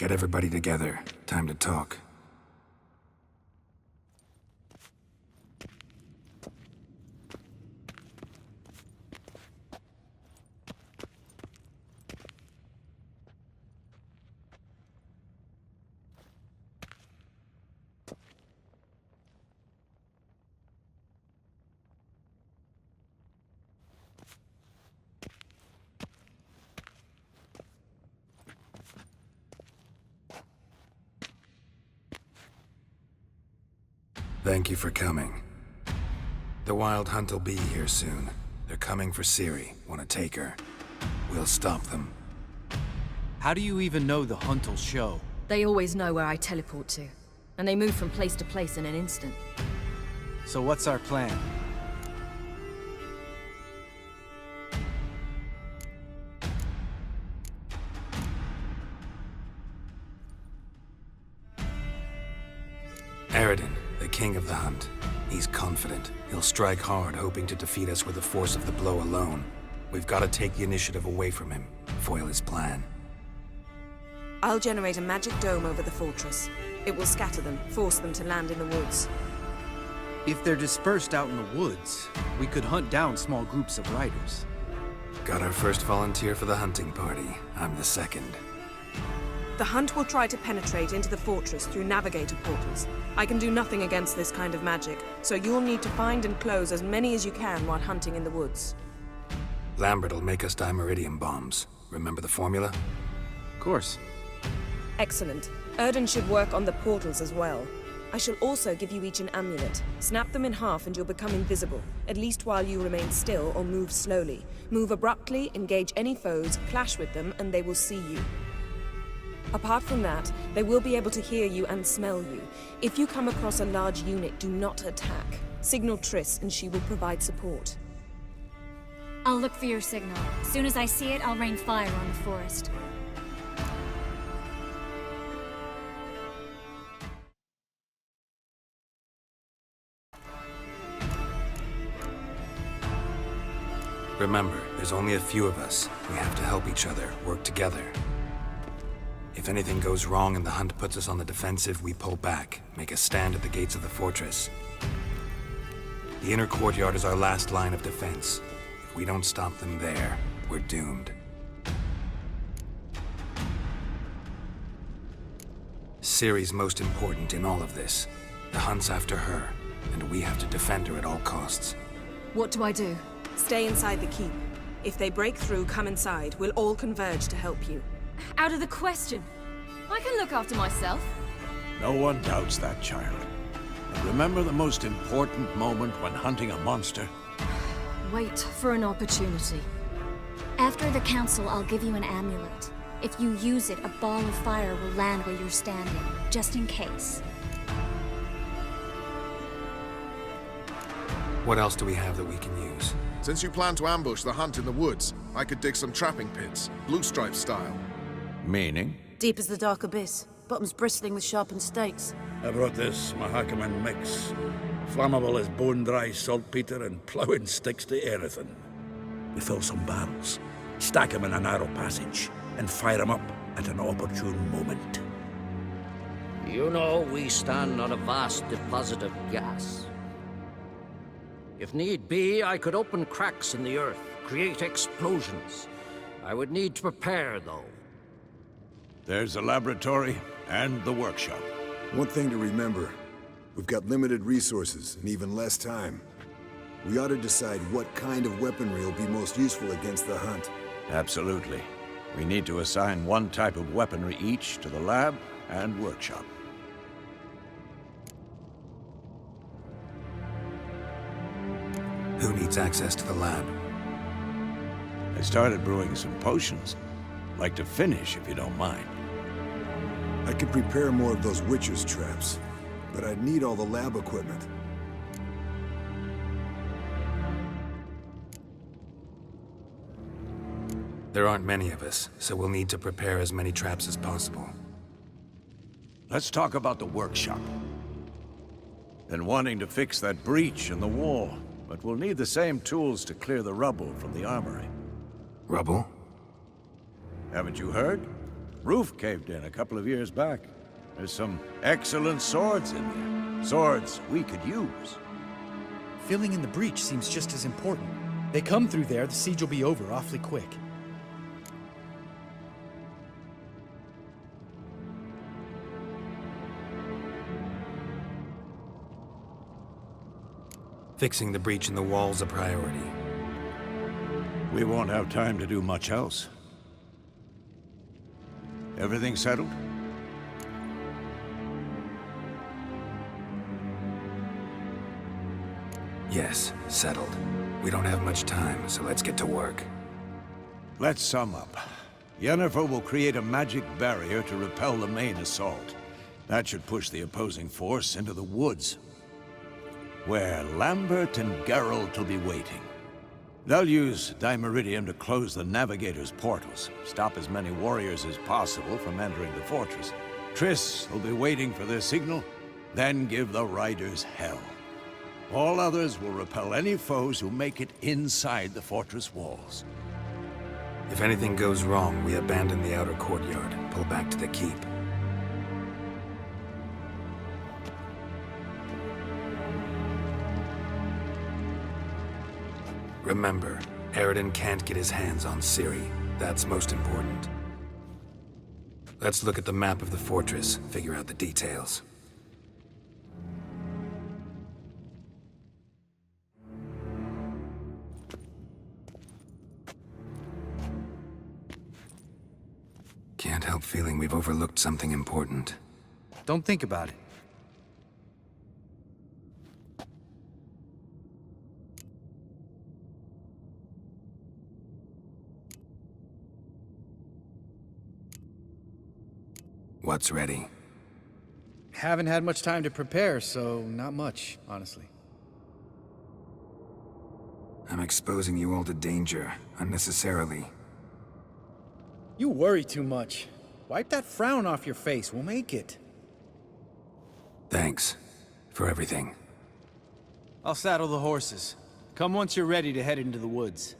Get everybody together. Time to talk. Thank you for coming. The Wild Hunt will be here soon. They're coming for Ciri. Want to take her? We'll stop them. How do you even know the Hunt will show? They always know where I teleport to. And they move from place to place in an instant. So what's our plan? The king of the hunt. He's confident. He'll strike hard, hoping to defeat us with the force of the blow alone. We've got to take the initiative away from him, foil his plan. I'll generate a magic dome over the fortress. It will scatter them, force them to land in the woods. If they're dispersed out in the woods, we could hunt down small groups of riders. Got our first volunteer for the hunting party. I'm the second. The hunt will try to penetrate into the fortress through navigator portals. I can do nothing against this kind of magic, so you'll need to find and close as many as you can while hunting in the woods. Lambert'll make us dimeridium bombs. Remember the formula? Of course. Excellent. Erden should work on the portals as well. I shall also give you each an amulet. Snap them in half and you'll become invisible, at least while you remain still or move slowly. Move abruptly, engage any foes, clash with them, and they will see you. Apart from that, they will be able to hear you and smell you. If you come across a large unit, do not attack. Signal Triss and she will provide support. I'll look for your signal. As soon as I see it, I'll rain fire on the forest. Remember, there's only a few of us. We have to help each other, work together. If anything goes wrong and the hunt puts us on the defensive, we pull back, make a stand at the gates of the fortress. The inner courtyard is our last line of defense. If we don't stop them there, we're doomed. Ciri's most important in all of this. The hunt's after her, and we have to defend her at all costs. What do I do? Stay inside the keep. If they break through, come inside. We'll all converge to help you. Out of the question. I can look after myself. No one doubts that, child. And remember the most important moment when hunting a monster? Wait for an opportunity. After the council, I'll give you an amulet. If you use it, a ball of fire will land where you're standing, just in case. What else do we have that we can use? Since you plan to ambush the hunt in the woods, I could dig some trapping pits, blue stripe style. Meaning? Deep as the dark abyss, bottoms bristling with sharpened stakes. I brought this Mahakaman mix. Flammable as bone-dry saltpeter and ploughing sticks to anything. We fill some barrels, stack them in a narrow passage, and fire them up at an opportune moment. You know, we stand on a vast deposit of gas. If need be, I could open cracks in the earth, create explosions. I would need to prepare, though. There's the laboratory and the workshop. One thing to remember, we've got limited resources and even less time. We ought to decide what kind of weaponry will be most useful against the hunt. Absolutely. We need to assign one type of weaponry each to the lab and workshop. Who needs access to the lab? I started brewing some potions. Like to finish, if you don't mind. I could prepare more of those witcher's traps, but I'd need all the lab equipment. There aren't many of us, so we'll need to prepare as many traps as possible. Let's talk about the workshop. Been wanting to fix that breach in the wall, but we'll need the same tools to clear the rubble from the armory. Rubble? Haven't you heard? Roof caved in a couple of years back. There's some excellent swords in there. Swords we could use. Filling in the breach seems just as important. They come through there, the siege will be over awfully quick. Fixing the breach in the wall's a priority. We won't have time to do much else. Everything settled? Yes, settled. We don't have much time, so let's get to work. Let's sum up. Yennefer will create a magic barrier to repel the main assault. That should push the opposing force into the woods, where Lambert and Geralt will be waiting. They'll use Dimeridium to close the Navigator's portals, stop as many warriors as possible from entering the fortress. Triss will be waiting for their signal, then give the riders hell. All others will repel any foes who make it inside the fortress walls. If anything goes wrong, we abandon the outer courtyard, pull back to the keep. Remember, Eridan can't get his hands on Ciri. That's most important. Let's look at the map of the fortress, figure out the details. Can't help feeling we've overlooked something important. Don't think about it. What's ready? Haven't had much time to prepare, so not much, honestly. I'm exposing you all to danger, unnecessarily. You worry too much. Wipe that frown off your face, we'll make it. Thanks for everything. I'll saddle the horses. Come once you're ready to head into the woods.